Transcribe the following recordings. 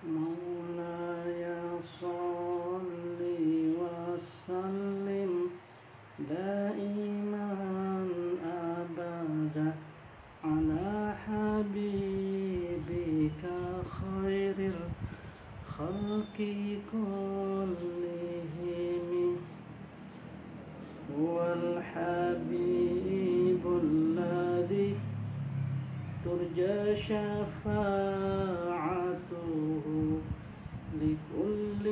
مولاي صل وسلم دائما أبدا على حبيبك خير الخلق كلهم هو الحبيب الذي ترجى شفاعته لكل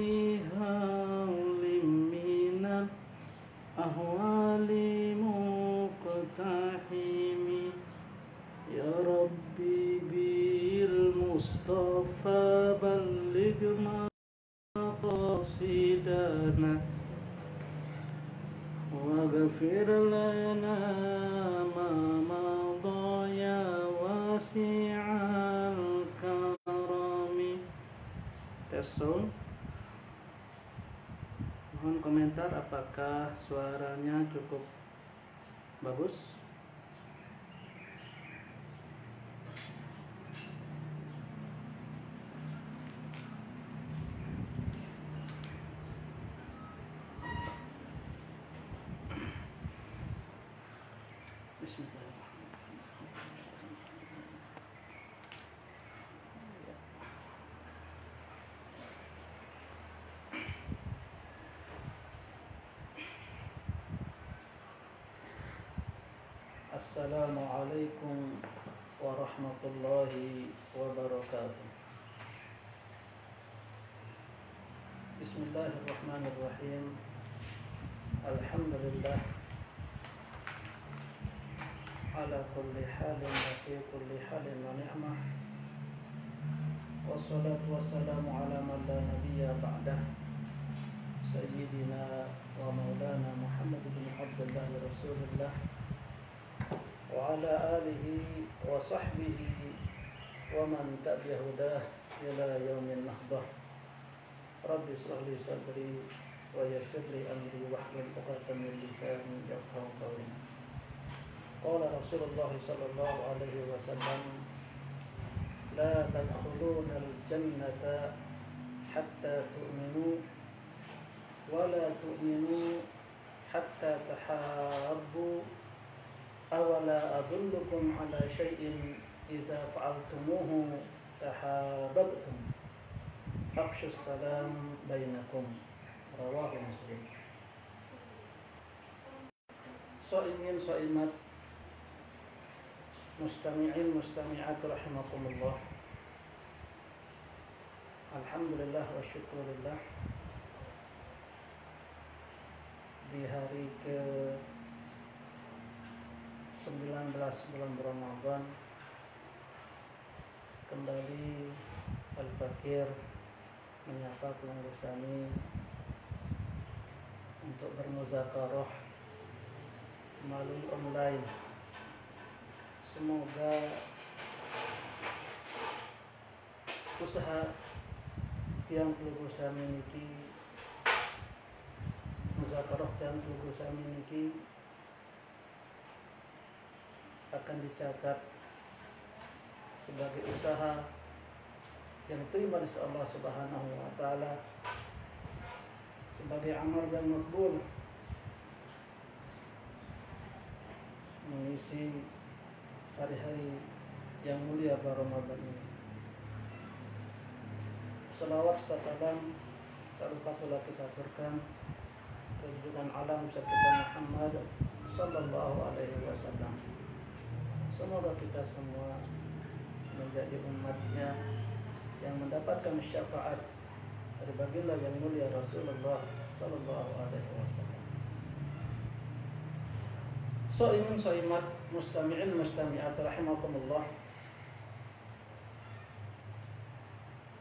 هول من الأهوال مقتحم يا ربي بالمصطفى بلغ مقاصدنا واغفر لنا ما مضى يا واسع الكرم. Tesong. Mohon komentar apakah suaranya cukup bagus. Assalamualaikum warahmatullahi wabarakatuh. Bismillahirrahmanirrahim. Alhamdulillah ala kulli halin wa fi kulli halin wa ni'mah. Wassalatu wassalamu ala man la nabiyya ba'dah Sayyidina wa maulana Muhammad bin Abdullah Rasulullah wa ala alihi wa sahbihi wa man tabi'a hudah ila yaumin nahdah. Rabbi shrah li sadri wa yassir li amri wahlul 'uqdatam min lisani yafqahu qawli. Qala Rasulullah sallallahu alaihi wasallam la tadkhuluna al-jannata hatta tu'minu wa la tu'minu hatta tahabbu awala adullukum ala syai'in idza fa'altumuhu tahabbtum afshus salam bainakum. Rawahu Muslim. Shaimin shaimat mustami'in mustami'at rahimakumullah. Alhamdulillah wa syukurillah. Di hari ke 19 bulan Ramadan kembali Al-Fakir menyapa pengurus kami untuk bermuzakarah melalui online. Semoga usaha tiang pengurus kami niki muzakarah tiang pengurus kami niki akan dicatat sebagai usaha yang diterima oleh Allah Subhanahu wa taala, sebagai amal yang makbul, mengisi hari-hari yang mulia pada Ramadan ini. Salawat serta salam tak lupa pula kita aturkan kejujuran alam serta Muhammad sallallahu alaihi wasallam. Semoga kita semua menjadi umatnya yang mendapatkan syafaat dari baginda yang mulia Rasulullah sallallahu alaihi wasallam. Shaimin shaimat mustami'in mustami'at rahimakumullah.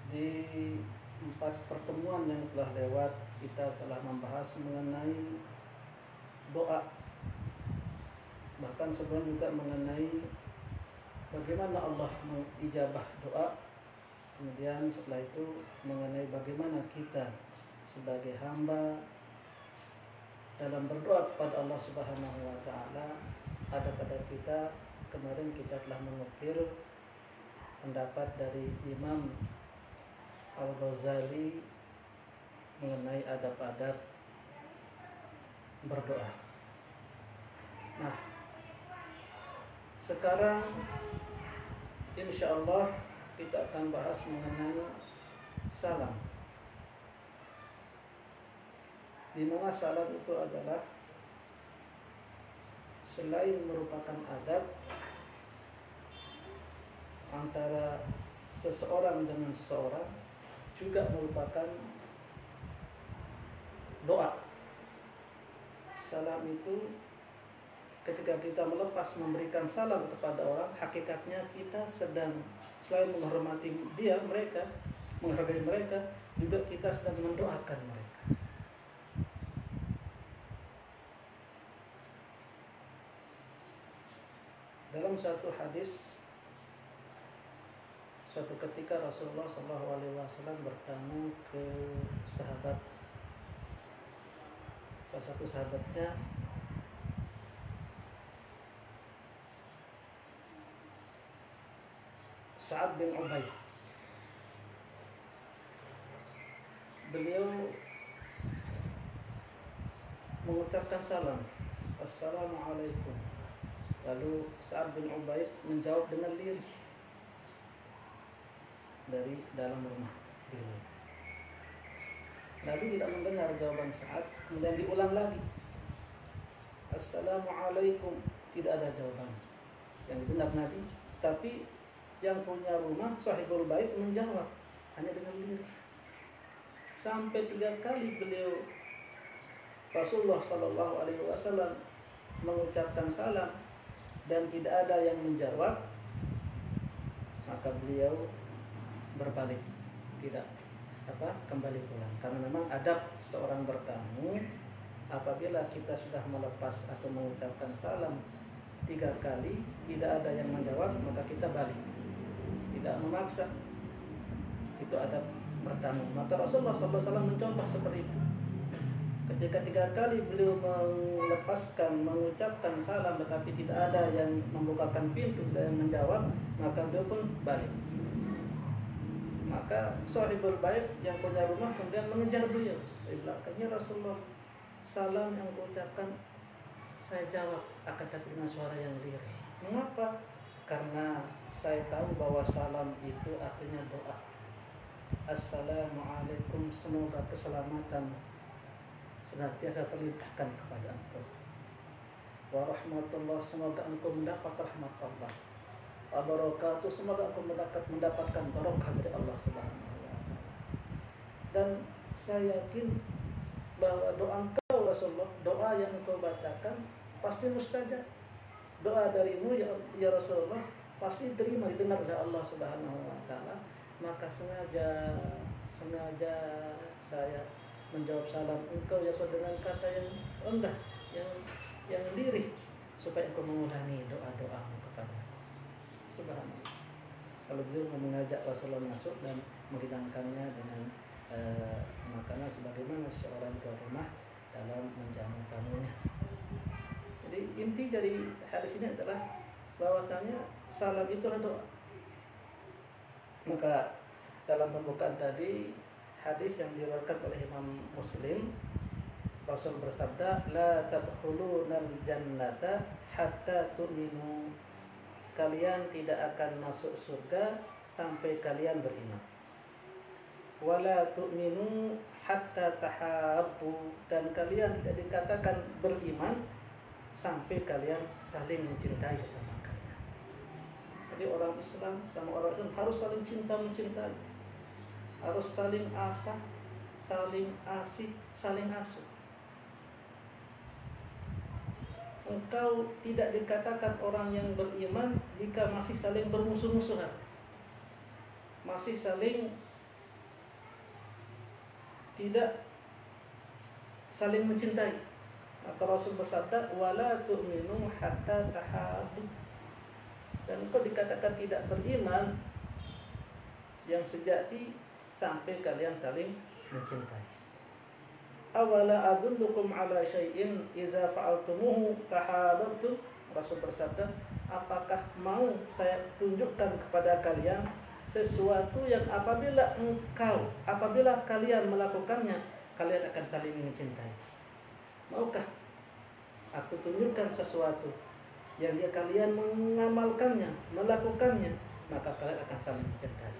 Di 4 pertemuan yang telah lewat kita telah membahas mengenai doa, bahkan sebelum juga mengenai bagaimana Allah mengijabah doa. Kemudian setelah itu mengenai bagaimana kita sebagai hamba dalam berdoa kepada Allah Subhanahu wa taala. Ada pada kita kemarin kita telah mengukir pendapat dari Imam Al-Ghazali mengenai adab-adab berdoa. Nah, sekarang insya Allah kita akan bahas mengenai salam. Di mana salam itu adalah selain merupakan adab antara seseorang dengan seseorang, juga merupakan doa. Salam itu ketika kita melepas memberikan salam kepada orang, hakikatnya kita sedang selain menghormati mereka, menghargai mereka, juga kita sedang mendoakan mereka. Dalam satu hadis, suatu ketika Rasulullah SAW bertamu ke salah satu sahabatnya, Sa'ad bin Ubaid. Beliau mengucapkan salam, Assalamualaikum. Lalu Sa'ad bin Ubaid menjawab dengan lirih dari dalam rumah beliau. Nabi tidak mendengar jawaban Sa'ad, kemudian diulang lagi, Assalamualaikum. Tidak ada jawaban yang didengar Nabi, tapi yang punya rumah, sahibul bait, menjawab hanya dengan lirih. Sampai 3 kali beliau, Rasulullah SAW, mengucapkan salam dan tidak ada yang menjawab, maka beliau berbalik, tidak kembali pulang. Karena memang adab seorang bertamu, apabila kita sudah melepas atau mengucapkan salam 3 kali tidak ada yang menjawab, maka kita balik, tidak memaksa. Itu adab bertamu. Maka Rasulullah SAW mencontoh seperti itu. Ketika 3 kali beliau mengucapkan salam tetapi tidak ada yang membukakan pintu dan menjawab, maka beliau pun balik. Maka sahibul bait yang punya rumah kemudian mengejar beliau. Dari belakangnya, Rasulullah, salam yang kuucapkan saya jawab, akan tapi dengan suara yang lirih. Mengapa? Karena saya tahu bahwa salam itu artinya doa. Assalamualaikum, semoga keselamatan senantiasa terlimpahkan kepada engkau. Warahmatullah, semoga engkau mendapat rahmat Allah. Wabarakatuh, semoga engkau mendapatkan barokah dari Allah Subhanahu wa Ta'ala. Dan saya yakin bahwa doa engkau Rasulullah, doa yang engkau bacakan pasti mustajab. Doa darimu ya Rasulullah pasti terima, didengar oleh Allah Subhanahu wa Ta'ala. Maka sengaja saya menjawab salam engkau ya Rasul dengan kata yang rendah, yang lirih, supaya engkau mengulangi doa-doamu kepada Subhanallah. Kalau beliau mengajak Rasulullah masuk dan menghidangkannya dengan makanan sebagaimana seorang tuan rumah dalam menjamu tamunya. Jadi inti dari hadis ini adalah bahwasanya salam itu adalah doa. Maka dalam pembukaan tadi, hadis yang diriwayatkan oleh Imam Muslim, Rasul bersabda, la tadkhulunal jannata hatta tu'minu. Kalian tidak akan masuk surga sampai kalian beriman. Wala tu'minu hatta tahabbu. Dan kalian tidak dikatakan beriman sampai kalian saling mencintai sesama kalian. Jadi orang Islam sama orang Islam harus saling cinta mencintai, harus saling asah, saling asih, saling asuh. Engkau tidak dikatakan orang yang beriman jika masih saling bermusuh-musuhan, masih saling tidak saling mencintai. Maka Rasul bersabda, wala tu'minu hatta tahabbu. Dan engkau dikatakan tidak beriman yang sejati sampai kalian saling mencintai. Awala adullukum ala syai'in iza fa'altumuhu tahabbtum. Rasul bersabda, apakah mau saya tunjukkan kepada kalian sesuatu yang apabila kalian melakukannya, kalian akan saling mencintai. Maukah aku tunjukkan sesuatu yang kalian mengamalkannya, melakukannya, maka kalian akan saling mencintai.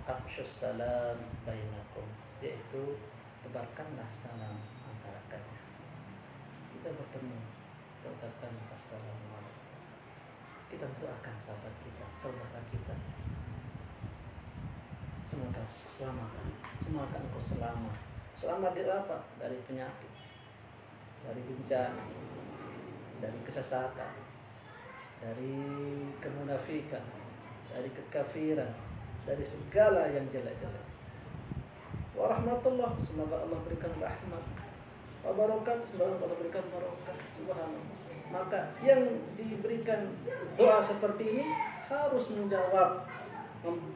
Afsyus salam bainakum, yaitu tebarkanlah salam antara kalian. Kita bertemu, kita ucapkan assalamualaikum. Kita berdoakan sahabat kita, saudara kita. Semoga keselamatan, semoga engkau selamat. Selamat dari apa? Dari penyakit, dari bencana, dari kesesatan, dari kemunafikan, dari kekafiran, dari segala yang jelek-jelek. Wa rahmatullah, semoga Allah berikan rahmat. Wa barakat, semoga Allah berikan barakat. Subhanallah. Maka yang diberikan doa seperti ini harus menjawab,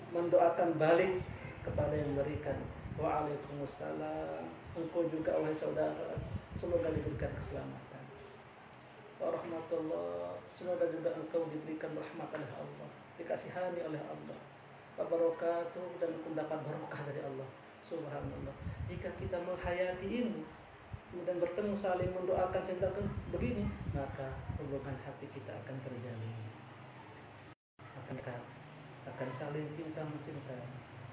mendoakan balik kepada yang memberikan. Waalaikumsalam. Engkau juga wahai saudara, semoga diberikan keselamatan. Wa rahmatullah, semoga juga engkau diberikan rahmat oleh Allah, dikasihani oleh Allah. Wa barakatuh, dan mendapat barokah dari Allah. Subhanallah. Jika kita menghayati ini, kemudian bertemu saling mendoakan sedangkan begini, maka hubungan hati kita akan terjalin, akan saling cinta mencintai,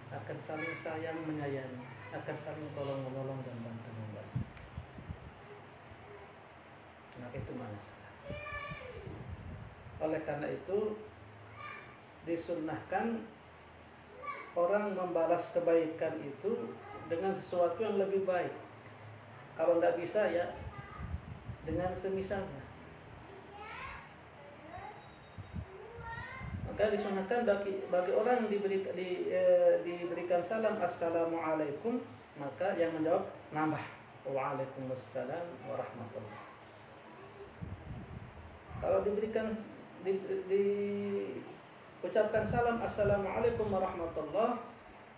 akan saling sayang menyayangi, akan saling tolong menolong dan bantu membantu. Nah, itu masalah. Oleh karena itu disunnahkan orang membalas kebaikan itu dengan sesuatu yang lebih baik. Kalau nggak bisa ya dengan semisalnya. Maka disunahkan bagi orang diberikan salam assalamualaikum, maka yang menjawab nambah waalaikumsalam warahmatullah. Kalau ucapkan salam assalamualaikum warahmatullah,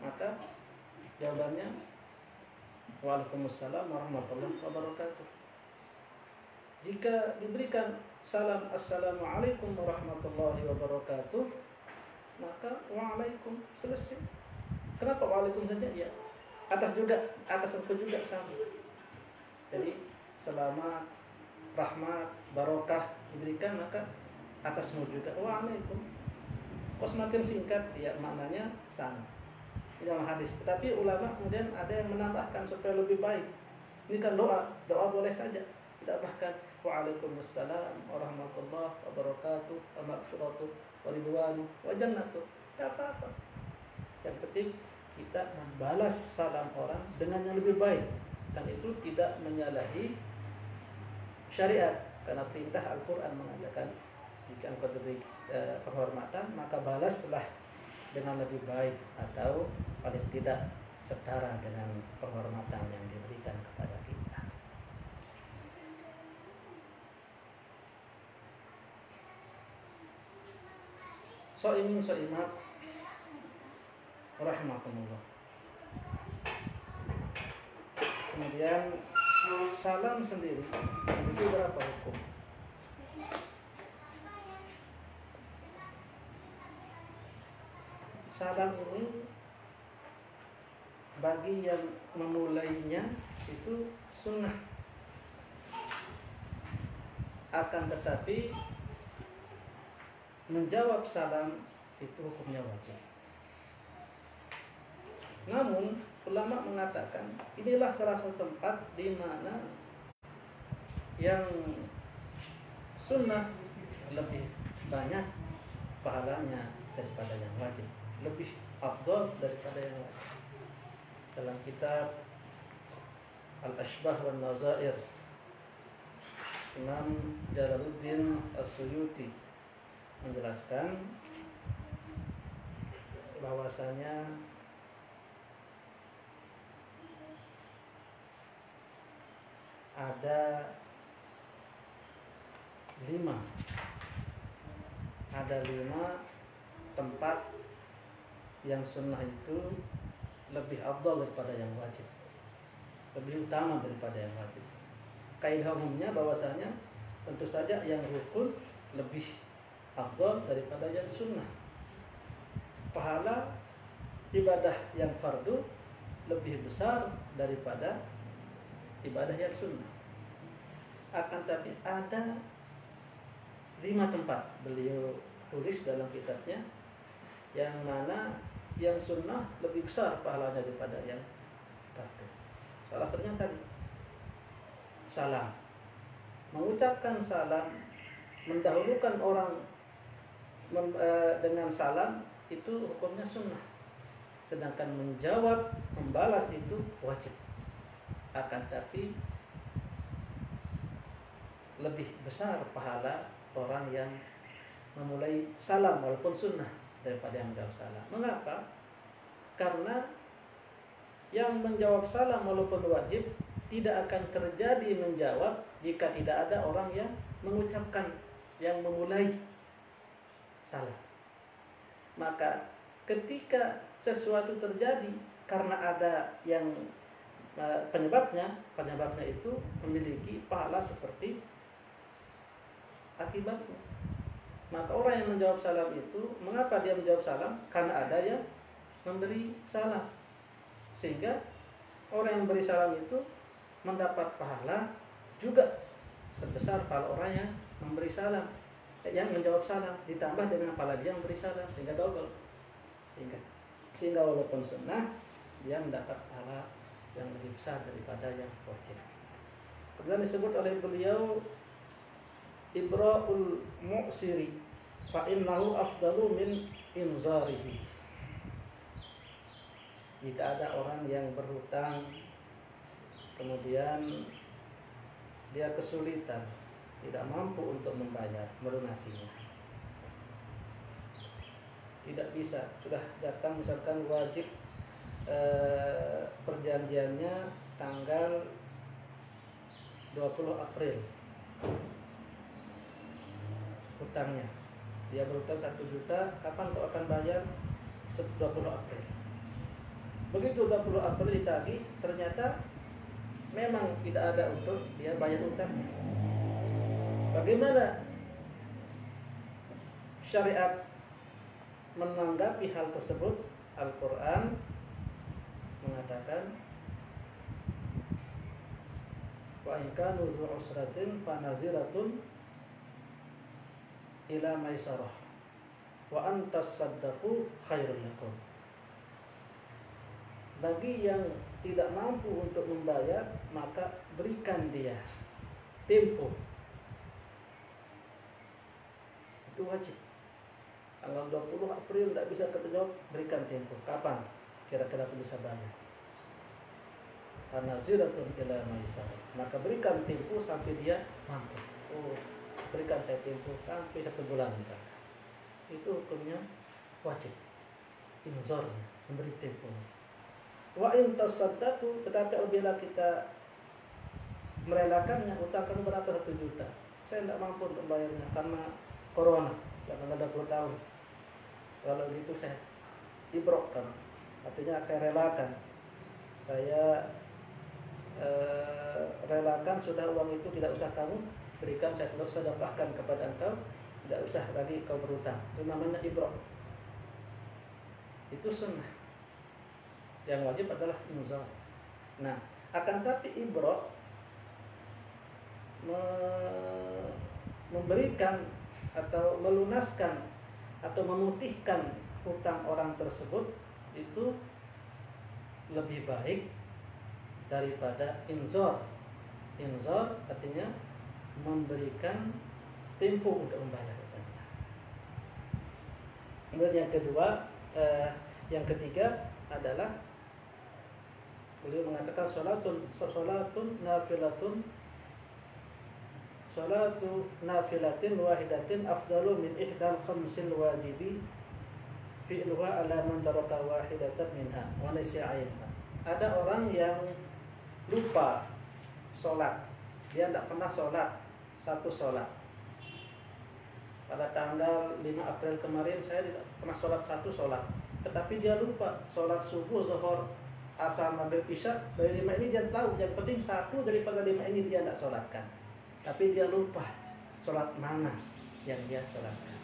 maka jawabannya waalaikumsalam warahmatullahi wabarakatuh. Jika diberikan salam assalamualaikum warahmatullahi wabarakatuh, maka waalaikum, selesai. Kenapa waalaikum saja? Ya, atas engkau juga sama. Jadi selamat, rahmat, barokah diberikan, maka atasmu juga waalaikum. Kok semakin singkat, ya maknanya sama dalam hadis. Tetapi ulama kemudian ada yang menambahkan supaya lebih baik. Ini kan doa boleh saja. Tidak bahkan waalaikumsalam warahmatullahi wabarakatuh wa maghfiratuh wa ridwanu wa jannatuh. Tidak apa-apa. Yang penting kita membalas salam orang dengan yang lebih baik, dan itu tidak menyalahi syariat, karena perintah Al-Quran mengatakan jika engkau diberi penghormatan, maka balaslah dengan lebih baik, atau paling tidak setara dengan penghormatan yang diberikan kepada kita. Shaimin shaimat rahimakumullah. Kemudian salam sendiri itu berapa hukum? Salam ini bagi yang memulainya itu sunnah, akan tetapi menjawab salam itu hukumnya wajib. Namun ulama mengatakan inilah salah satu tempat di mana yang sunnah lebih banyak pahalanya daripada yang wajib, lebih afdal daripada yang wajib. Dalam kitab Al-Ashbah wal Nazair, Imam Jalaluddin As-Suyuti menjelaskan bahwasanya ada 5 tempat yang sunnah itu lebih afdal daripada yang wajib, lebih utama daripada yang wajib. Kaidah umumnya bahwasanya tentu saja yang rukun lebih afdal daripada yang sunnah. pahala ibadah yang fardu lebih besar daripada ibadah yang sunnah. Akan tapi ada 5 tempat beliau tulis dalam kitabnya yang mana yang sunnah lebih besar pahalanya daripada yang fardu. Salah satunya tadi salam. Mengucapkan salam, mendahulukan orang dengan salam itu hukumnya sunnah. Sedangkan menjawab, membalas itu wajib. Akan tapi lebih besar pahala orang yang memulai salam walaupun sunnah daripada yang menjawab salam. Mengapa? Karena yang menjawab salam walaupun wajib tidak akan terjadi menjawab jika tidak ada orang yang mengucapkan, yang memulai salam. Maka ketika sesuatu terjadi karena ada yang penyebabnya itu memiliki pahala seperti akibatnya. Maka orang yang menjawab salam itu, mengapa dia menjawab salam? Karena ada yang memberi salam. Sehingga orang yang memberi salam itu mendapat pahala juga sebesar pahala orang yang memberi salam, yang menjawab salam, ditambah dengan pahala dia memberi salam, sehingga double. Sehingga walaupun sunnah, dia mendapat pahala yang lebih besar daripada yang wajib. Kemudian disebut oleh beliau ibra'ul mu'siri fa innahu afdalu min inzarihi. Jika ada orang yang berhutang kemudian dia kesulitan, tidak mampu untuk membayar, melunasinya, tidak bisa, sudah datang misalkan wajib perjanjiannya tanggal 20 April hutangnya, dia berhutang 1 juta, kapan kau akan bayar? 20 April. Begitu 20 April ditagih, ternyata memang tidak ada untuk dia bayar hutangnya. Bagaimana syariat menanggapi hal tersebut? Al-Quran mengatakan wa in kanu dzu usratin fa naziratun ila maisarah wa an tasaddaqu khairul lakum. Bagi yang tidak mampu untuk membayar, maka berikan dia tempo. Itu wajib. Tanggal 20 April tidak bisa terjawab, berikan tempo. Kapan kira-kira aku bisa bayar? Naziratun ila maisarah. Maka berikan tempo sampai dia mampu. Oh, berikan saya tempo sampai 1 bulan misalnya. Itu hukumnya wajib. Inzornya, memberi tempo. Wa in tasaddaqu, tetapi apabila kita merelakannya, utang kamu berapa? 1 juta. Saya tidak mampu untuk membayarnya karena corona, karena ada 20 tahun. Kalau gitu saya ibrokkan, artinya saya relakan. Saya relakan sudah uang itu tidak usah kamu berikan, saya sudah sedekahkan kepada engkau, tidak usah lagi kau berutang. Itu namanya ibrok. Itu sunnah. Yang wajib adalah inzar. Nah, akan tapi ibrok memberikan atau melunaskan atau memutihkan hutang orang tersebut itu lebih baik daripada inzar. Inzar artinya memberikan tempo untuk membayar hutangnya. Kemudian yang ketiga adalah beliau mengatakan salatu nafilatin wahidatin afdalu min ihdal khamsil wajibi fi'luha ala man taraka wahidatan minha wa nasi'ainha. Ada orang yang lupa sholat, dia tidak pernah sholat satu sholat. Pada tanggal 5 April kemarin saya tidak pernah sholat satu sholat, tetapi dia lupa sholat subuh, zuhur, asar, maghrib, isya. Dari 5 ini dia tahu, yang penting 1 daripada 5 ini dia tidak sholatkan, tapi dia lupa sholat mana yang dia sholatkan.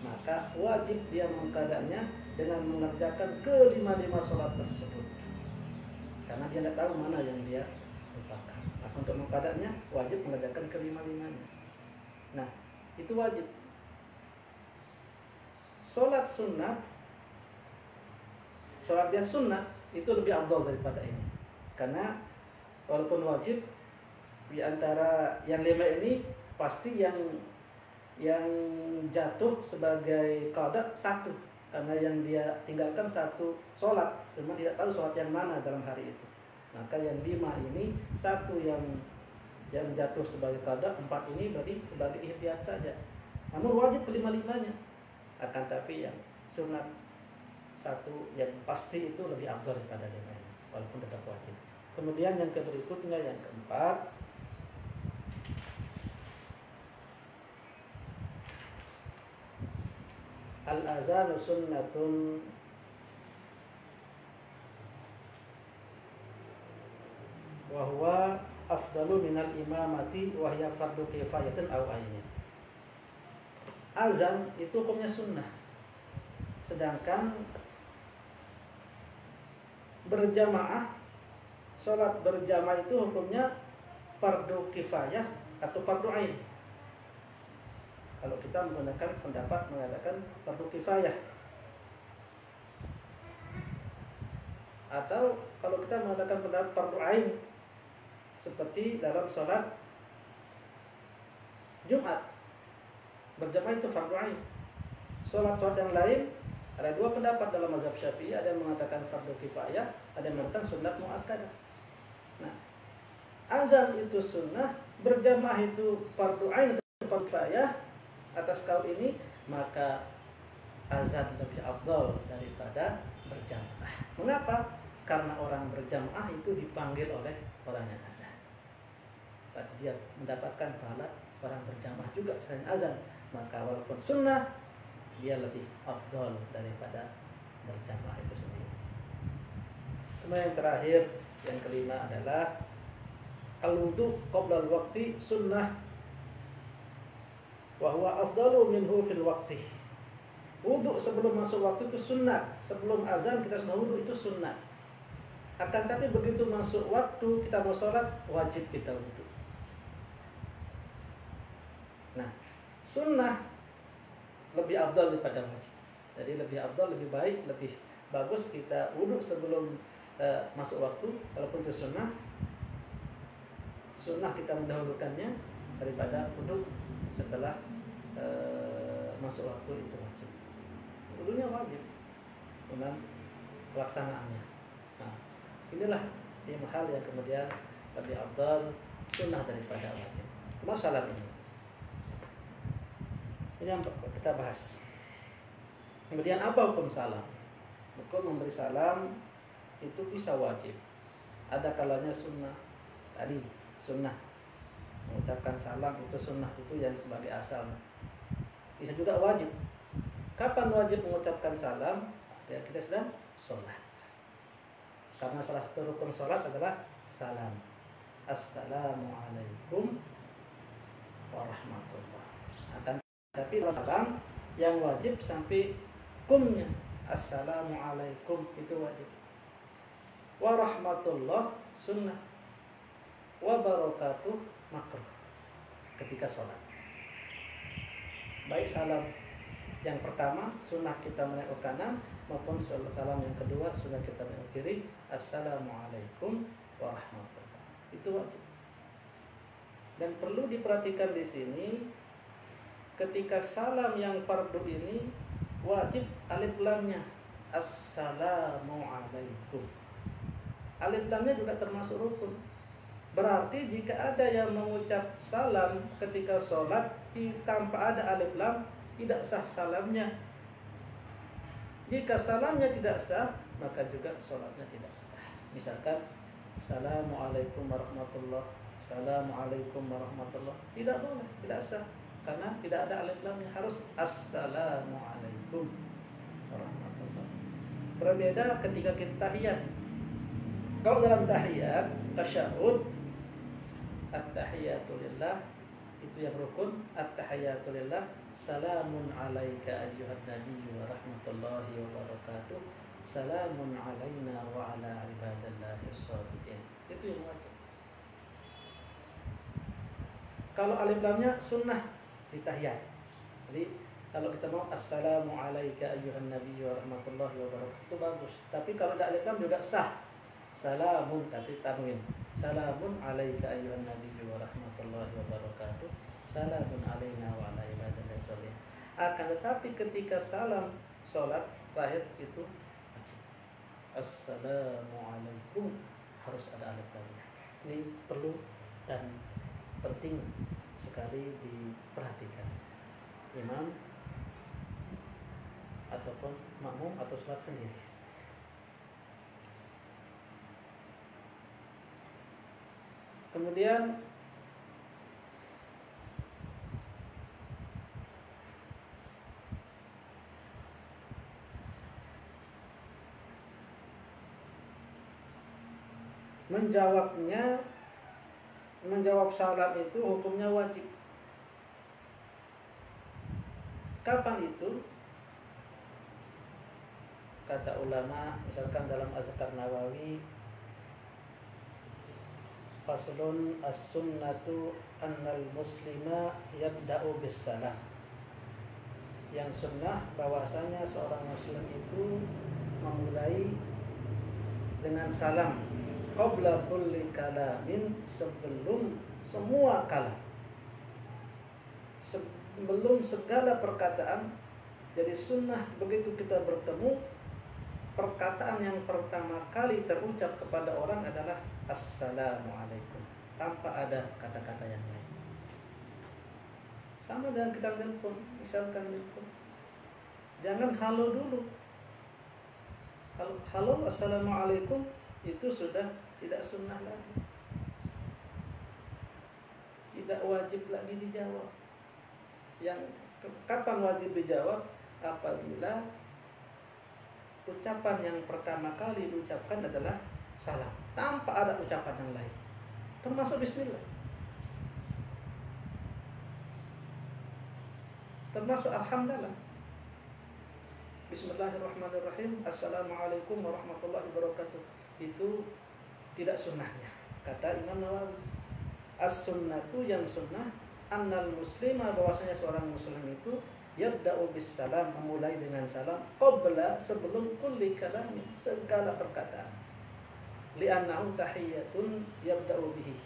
Maka wajib dia mengqadanya dengan mengerjakan kelima-lima sholat tersebut, karena dia tidak tahu mana yang dia lupakan. Nah, untuk mengqadanya wajib mengerjakan kelima-limanya. Nah, itu wajib. Sholat sunnah, sholat dia sunnah itu lebih afdal daripada ini, karena walaupun wajib, di antara yang 5 ini pasti yang jatuh sebagai qada satu, karena yang dia tinggalkan satu sholat, cuma tidak tahu sholat yang mana dalam hari itu. Maka yang 5 ini satu yang jatuh sebagai qada, 4 ini berarti sebagai ihtiyat saja. Namun wajib kelima-limanya. Akan tapi yang sunat satu yang pasti itu lebih afdal daripada 5 ini, walaupun tetap wajib. Kemudian yang berikutnya, yang keempat, al-azanu sunnatun wa huwa afdalu minal imamati wa hiya fardu kifayatin aw ainin. Azan itu hukumnya sunnah, sedangkan berjamaah, sholat berjamaah itu hukumnya fardu kifayah atau fardu ain. Kalau kita menggunakan pendapat mengatakan fardu kifayah, atau kalau kita mengatakan pendapat fardu ain seperti dalam sholat Jumat, berjamaah itu fardu ain. Sholat yang lain ada 2 pendapat dalam mazhab Syafi'i, ada yang mengatakan fardu kifayah, ada yang mengatakan sunat muakkadah. Nah, azan itu sunnah, berjamaah itu fardu ain atau fardu kifayah. Atas kaul ini maka azan lebih afdal daripada berjamaah. Mengapa? Karena orang berjamaah itu dipanggil oleh orang yang azan, berarti dia mendapatkan pahala orang berjamaah juga selain azan. Maka walaupun sunnah, dia lebih afdal daripada berjamaah itu sendiri. Kemudian yang terakhir, yang kelima adalah al-wudu qabla al-waqti sunnah wa huwa afdalu minhu fil waqti. Wudu sebelum masuk waktu itu sunnah. Sebelum azan kita sudah wudu, itu sunnah. Akan tapi begitu masuk waktu kita mau sholat, wajib kita wudu. Nah, sunnah lebih afdal daripada wajib. Jadi lebih afdal, lebih baik, lebih bagus kita wudu sebelum masuk waktu. Walaupun itu sunnah, sunnah kita mendahulukannya daripada wudu setelah masuk waktu, itu wajib. Wudunya wajib, dengan pelaksanaannya. Nah, inilah 5 hal yang kemudian lebih afdal sunnah daripada wajib. Masalah ini yang kita bahas. Kemudian apa hukum salam? Hukum memberi salam itu bisa wajib, ada kalanya sunnah. Tadi sunnah mengucapkan salam itu sunnah, itu yang sebagai asal. Bisa juga wajib. Kapan wajib mengucapkan salam? Ya, kita sedang sholat, karena salah satu rukun sholat adalah salam. Assalamualaikum warahmatullah. Akan tapi salam yang wajib sampai kumnya, assalamualaikum itu wajib. Warahmatullah sunnah, wabarakatuh makruh ketika sholat. Baik salam yang pertama sunnah kita menengok kanan, maupun salam yang kedua sunnah kita menengok kiri. Assalamualaikum warahmatullah, itu wajib. Dan perlu diperhatikan di sini, ketika salam yang fardu ini wajib alif lamnya assalamualaikum. Alif lamnya juga termasuk rukun. Berarti jika ada yang mengucap salam ketika sholat tanpa ada alif lam, tidak sah salamnya. Jika salamnya tidak sah, maka juga sholatnya tidak sah. Misalkan assalamualaikum warahmatullah, assalamualaikum warahmatullah, tidak boleh, tidak sah, karena tidak ada alif lamnya. Harus assalamualaikum warahmatullah. Berbeda ketika kita tahiyat. Kalau dalam tahiyat, tasyahud, at-tahiyatu lillah, itu yang rukun, at-tahiyatu lillah, salamun alaika ayyuhan nabiyyu wa rahmatullahi wa barakatuh, salamun alaina wa ala ibadillahi sholihin. Itu yang wajib. Kalau alif lamnya sunnah di tahiyat. Jadi kalau kita mau assalamu alaika ayyuhan nabiyyu wa rahmatullahi wa barakatuh itu bagus. Tapi kalau ada alif lam juga sah. Salamun tapi tanwin. Salamun alaika ayyuhan nabiyyu wa rahmatullahi wa barakatuh. Salamun alaina wa ala ibadillahi sholihin. Akan tetapi ketika salam salat terakhir itu wajib. Assalamualaikum harus ada alif lamnya. Ini perlu dan penting sekali diperhatikan. Imam ataupun makmum atau sholat sendiri. Kemudian menjawab salam itu hukumnya wajib. Kapan itu? Kata ulama, misalkan dalam Azkar Nawawi, faslun as-sunnatu annal muslima yabda'u bis salam. Yang sunnah bahwasanya seorang muslim itu memulai dengan salam qabla kulli kalamin, sebelum semua kalam, sebelum segala perkataan. Jadi sunnah begitu kita bertemu, perkataan yang pertama kali terucap kepada orang adalah assalamualaikum, tanpa ada kata-kata yang lain. Sama dengan kita telepon, misalkan telepon, jangan halo dulu. Halo assalamualaikum itu sudah tidak sunnah lagi, tidak wajib lagi dijawab. Yang kapan wajib dijawab? Apabila ucapan yang pertama kali diucapkan adalah salam, tanpa ada ucapan yang lain, termasuk bismillah, termasuk alhamdulillah. Bismillahirrahmanirrahim, assalamualaikum warahmatullahi wabarakatuh. Itu tidak sunnahnya. Kata Imam Nawawi, as-sunnatu, yang sunnah, annal muslima, bahwasanya seorang muslim itu yabda'u bis salam, memulai dengan salam, qabla, sebelum kulli kalami, segala perkataan, li'annahu tahiyyatun yabda'u bihi,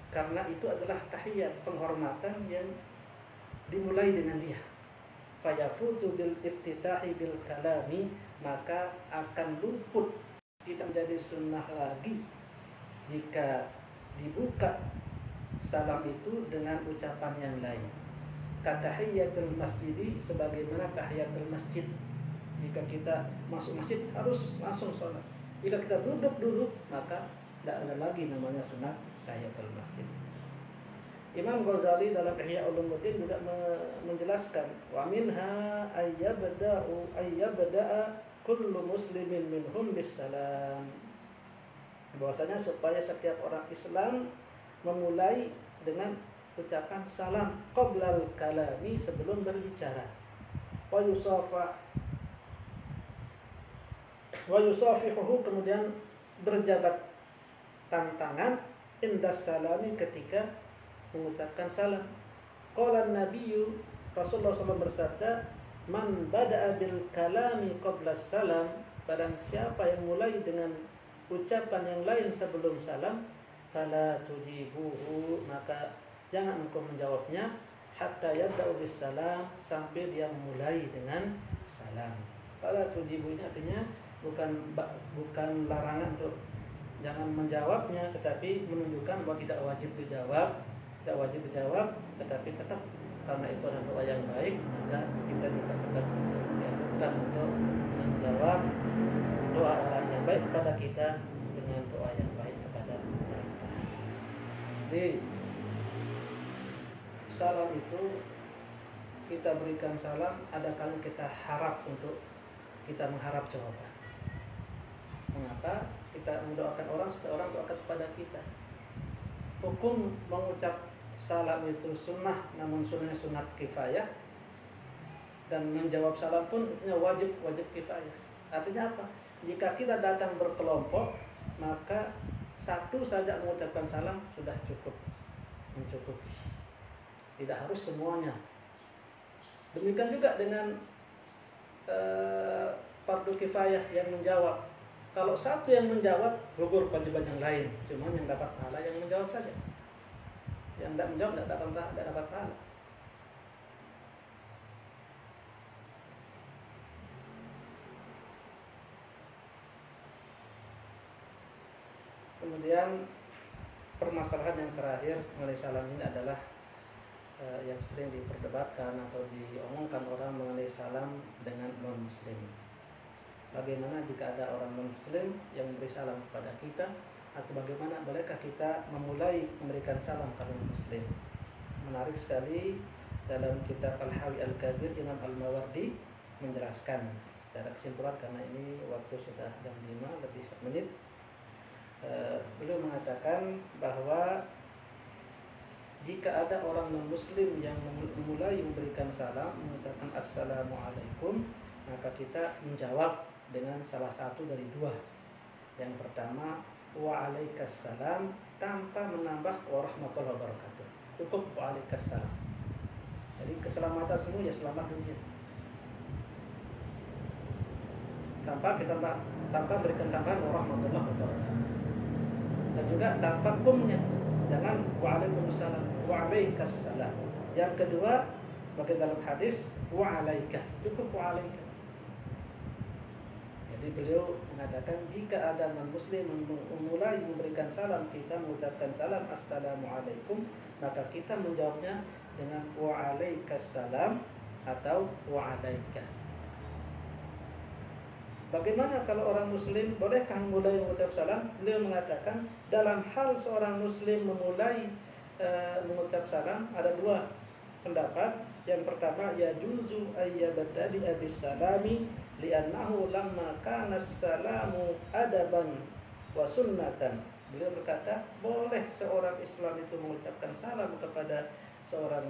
karena itu adalah tahiyat, penghormatan yang dimulai dengan dia. Fayafutu bil iftitahi bil kalami, maka akan luput, tidak menjadi sunnah lagi jika dibuka salam itu dengan ucapan yang lain. Katahiyatul masjidi, sebagaimana tahiyatul masjid. Jika kita masuk masjid harus langsung sholat. Jika kita duduk maka tidak ada lagi namanya sunat tahiyatul masjid. Imam Ghazali dalam Ihya Ulumuddin juga menjelaskan, wa minha ayyabda'a kullu muslimin minhum bisalam, bahwasanya supaya setiap orang Islam memulai dengan ucapan salam qoblal kalami, sebelum berbicara. Wa yusafihuhu, kemudian berjabat tangan indas salami, ketika mengucapkan salam. Qala an-nabiyyu, Rasulullah SAW bersabda, man bada'a bil kalami qabla salam, barang siapa yang mulai dengan ucapan yang lain sebelum salam, fala tujibuhu, maka jangan engkau menjawabnya, hatta yabda'u bis salam, sampai dia memulai dengan salam. Fala tujibu ini artinya bukan larangan untuk jangan menjawabnya, tetapi menunjukkan bahwa tidak wajib dijawab, tetapi tetap karena itu adalah doa yang baik, maka kita juga tetap dianjurkan untuk menjawab doa orang yang baik kepada kita dengan doa yang baik kepada mereka. Jadi salam itu kita berikan salam, ada kali kita harap untuk kita mengharap jawaban. Mengapa? Kita mendoakan orang supaya orang doakan kepada kita. Hukum mengucap salam itu sunnah, namun sunnahnya sunat kifayah, dan menjawab salam pun wajib kifayah. Artinya apa? Jika kita datang berkelompok, maka satu saja mengucapkan salam sudah mencukupi. Tidak harus semuanya. Demikian juga dengan fardu kifayah yang menjawab. Kalau satu yang menjawab, gugur kewajiban yang lain. Cuma yang dapat pahala yang menjawab saja. Yang tidak menjawab tidak dapat pahala. Kemudian permasalahan yang terakhir mengenai salam ini adalah yang sering diperdebatkan atau diomongkan orang mengenai salam dengan non-muslim. Bagaimana jika ada orang non-muslim yang memberi salam kepada kita, atau bagaimana bolehkah kita memulai memberikan salam kepada muslim? Menarik sekali, dalam kitab Al-Hawi Al-Kabir Imam Al-Mawardi menjelaskan secara kesimpulan, karena ini waktu sudah jam 5 lebih 1 menit. Beliau mengatakan bahwa jika ada orang non-muslim yang memulai memberikan salam, mengucapkan assalamualaikum, maka kita menjawab dengan salah satu dari dua. Yang pertama, waalaikumsalam, tanpa menambah warahmatullahi wabarakatuh. Cukup waalaikumsalam. Jadi keselamatan semuanya, selamat dunia. Tanpa berikan tambahan warahmatullahi wabarakatuh. Dan juga tanpa kumnya. Jangan waalaikumsalam, waalaikumsalam. Yang kedua, bagi dalam hadis waalaika, cukup waalaika. Jadi beliau mengatakan jika ada non-muslim memulai memberikan salam, kita mengucapkan salam assalamualaikum, maka kita menjawabnya dengan waalaikumsalam atau waalaika. Bagaimana kalau orang muslim, bolehkah memulai mengucap salam? Beliau mengatakan dalam hal seorang muslim memulai mengucap salam ada dua pendapat. Yang pertama, yajuzu ayyabtadi'a bis-salami li'annahu lamma kana as-salamu adaban wa sunnatan. Beliau berkata, boleh seorang Islam itu mengucapkan salam kepada seorang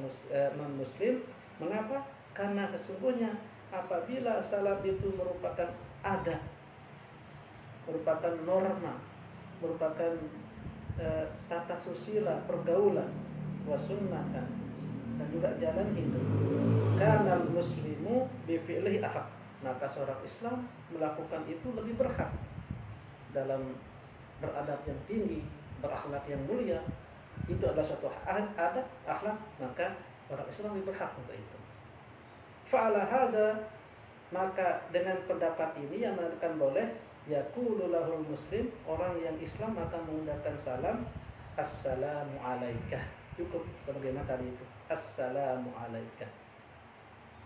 non-muslim. Mengapa? Karena sesungguhnya apabila salam itu merupakan adab, merupakan norma, merupakan tata susila pergaulan, wa sunnatan, dan juga jalan hidup, karena muslimu bifi'lihi ahaq, maka seorang Islam melakukan itu lebih berhak dalam beradab yang tinggi, berakhlak yang mulia. Itu adalah suatu adab, akhlak, maka orang Islam lebih berhak untuk itu. Fa'ala hadza, maka dengan pendapat ini yang mengatakan boleh, yaqulu lahul muslim, orang yang Islam akan mengucapkan salam assalamu alaika, cukup sebagaimana tadi itu, assalamu alaika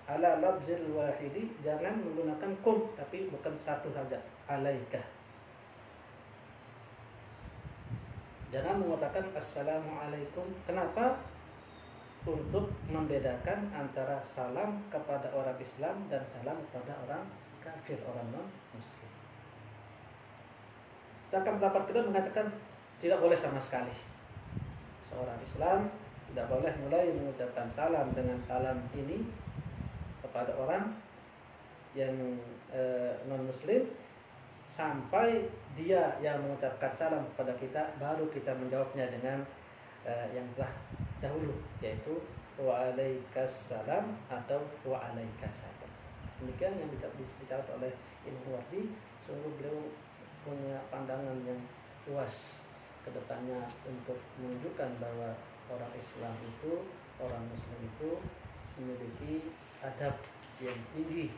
ala lafzil wahidi, jangan menggunakan kum, tapi bukan satu saja, alaika. Jangan mengatakan assalamualaikum. Kenapa? Untuk membedakan antara salam kepada orang Islam dan salam kepada orang kafir, orang non-muslim. Sedangkan pendapat kedua mengatakan tidak boleh sama sekali. Seorang Islam tidak boleh mulai mengucapkan salam dengan salam ini kepada orang yang non-muslim sampai dia yang mengucapkan salam kepada kita, baru kita menjawabnya dengan yang telah dahulu, yaitu waalaikumsalam atau waalaika saja. Demikian yang dicatat oleh Imam Mawardi. Sungguh beliau punya pandangan yang luas ke depannya untuk menunjukkan bahwa orang Islam itu, orang Muslim itu memiliki adab yang tinggi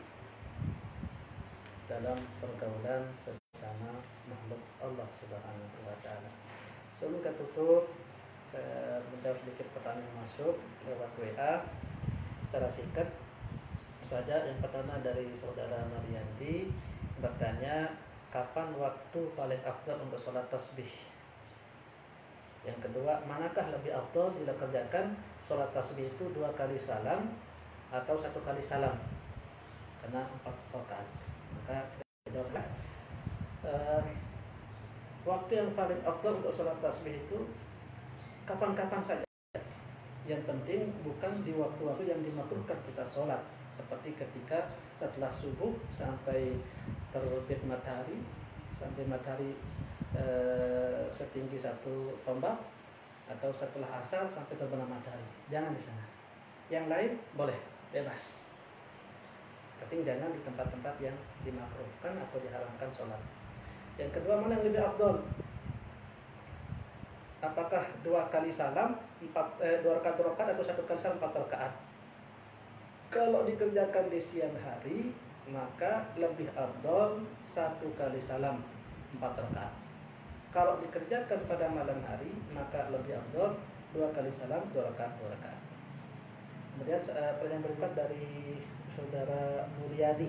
dalam pergaulan sesama makhluk Allah Subhanahu wa taala. Sebelum kita tutup, saya menjawab sedikit pertanyaan yang masuk lewat WA secara singkat saja. Yang pertama dari saudara Marianti bertanya, kapan waktu paling afdal untuk sholat tasbih? Yang kedua, manakah lebih afdal bila kerjakan sholat tasbih itu 2 kali salam atau 1 kali salam? Karena 4 rakaat. Maka kita waktu yang paling afdal untuk sholat tasbih itu kapan-kapan saja. Yang penting bukan di waktu-waktu yang dimakruhkan kita sholat, seperti ketika setelah subuh sampai terbit matahari, sampai matahari setinggi satu tombak, atau setelah asar sampai terbenam matahari. Jangan di sana. Yang lain boleh, bebas. Tapi jangan di tempat-tempat yang dimakruhkan atau diharamkan sholat. Yang kedua, mana yang lebih afdol? Apakah 2 kali salam 2 rakaat atau 1 kali salam 4 rakaat? Kalau dikerjakan di siang hari, maka lebih afdol 1 kali salam 4 rakaat. Kalau dikerjakan pada malam hari, maka lebih afdol 2 kali salam 2 rakaat 2 rakaat. Kemudian pertanyaan berikut dari saudara Mulyadi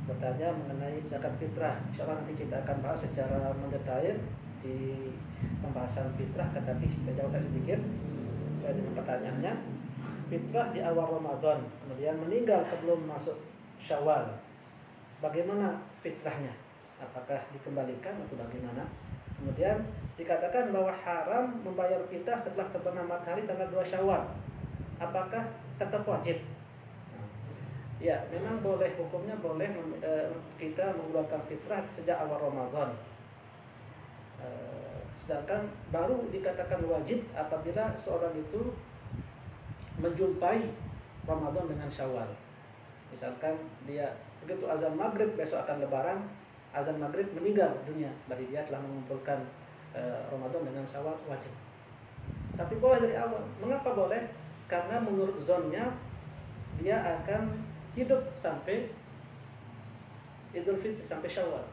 bertanya mengenai zakat fitrah. Insyaallah nanti kita akan bahas secara mendetail di pembahasan fitrah, tetapi saya jawabkan sedikit dengan pertanyaannya. Fitrah di awal Ramadan, kemudian meninggal sebelum masuk Syawal. Bagaimana fitrahnya? Apakah dikembalikan atau bagaimana? Kemudian dikatakan bahwa haram membayar fitrah setelah terbenam matahari tanggal 2 Syawal. Apakah tetap wajib? Ya, memang boleh, hukumnya boleh kita mengeluarkan fitrah sejak awal Ramadan. Sedangkan baru dikatakan wajib apabila seorang itu menjumpai Ramadan dengan Syawal. Misalkan dia begitu azan maghrib besok akan lebaran, azan maghrib meninggal dunia, berarti dia telah mengumpulkan Ramadan dengan Syawal, wajib. Tapi boleh dari awal. Mengapa boleh? Karena menurut zonnya dia akan hidup sampai Idul Fitri, sampai Syawal.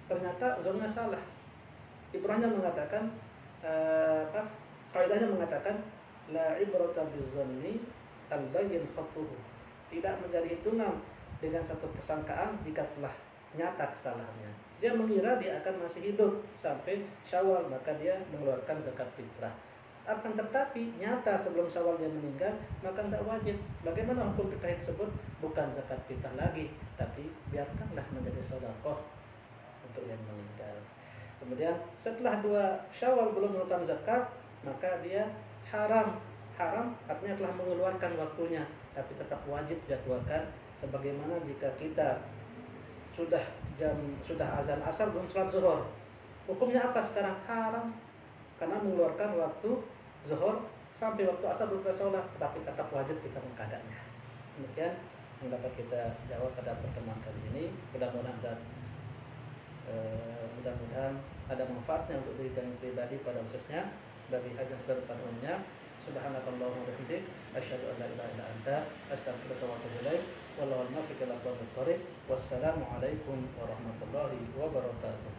Ternyata zonnya salah. Ibrahimnya mengatakan kaidahnya mengatakan la ibrata bizanni al-bayyin khatuhu. Tidak menjadi hitungan dengan satu persangkaan jika telah nyata kesalahannya. Dia mengira dia akan masih hidup sampai Syawal, maka dia mengeluarkan zakat fitrah. Akan tetapi nyata sebelum Syawal dia meninggal, maka tidak wajib. Bagaimana hukum fitrah tersebut? Bukan zakat fitrah lagi, tapi biarkanlah menjadi sedekah untuk yang meninggal. Kemudian setelah 2 Syawal belum mengeluarkan zakat, maka dia haram. Haram artinya telah mengeluarkan waktunya, tapi tetap wajib dia keluarkan. Sebagaimana jika kita sudah azan asar belum sholat zuhur, hukumnya apa sekarang? Haram, karena mengeluarkan waktu zuhur sampai waktu asar belum sholat, tetapi tetap wajib kita mengkadanya. Demikian yang dapat kita jawab pada pertemuan kali ini. Mudah-mudahan ada manfaatnya untuk diri dan pribadi pada khususnya, bagi hajat dan pada umumnya. Subhanakallahumma wa bihamdik, asyhadu an la ilaha illa anta, astaghfiruka wa atubu ilaik. Wallahu muwaffiq ila aqwamit thoriq. Wassalamu alaikum warahmatullahi wabarakatuh.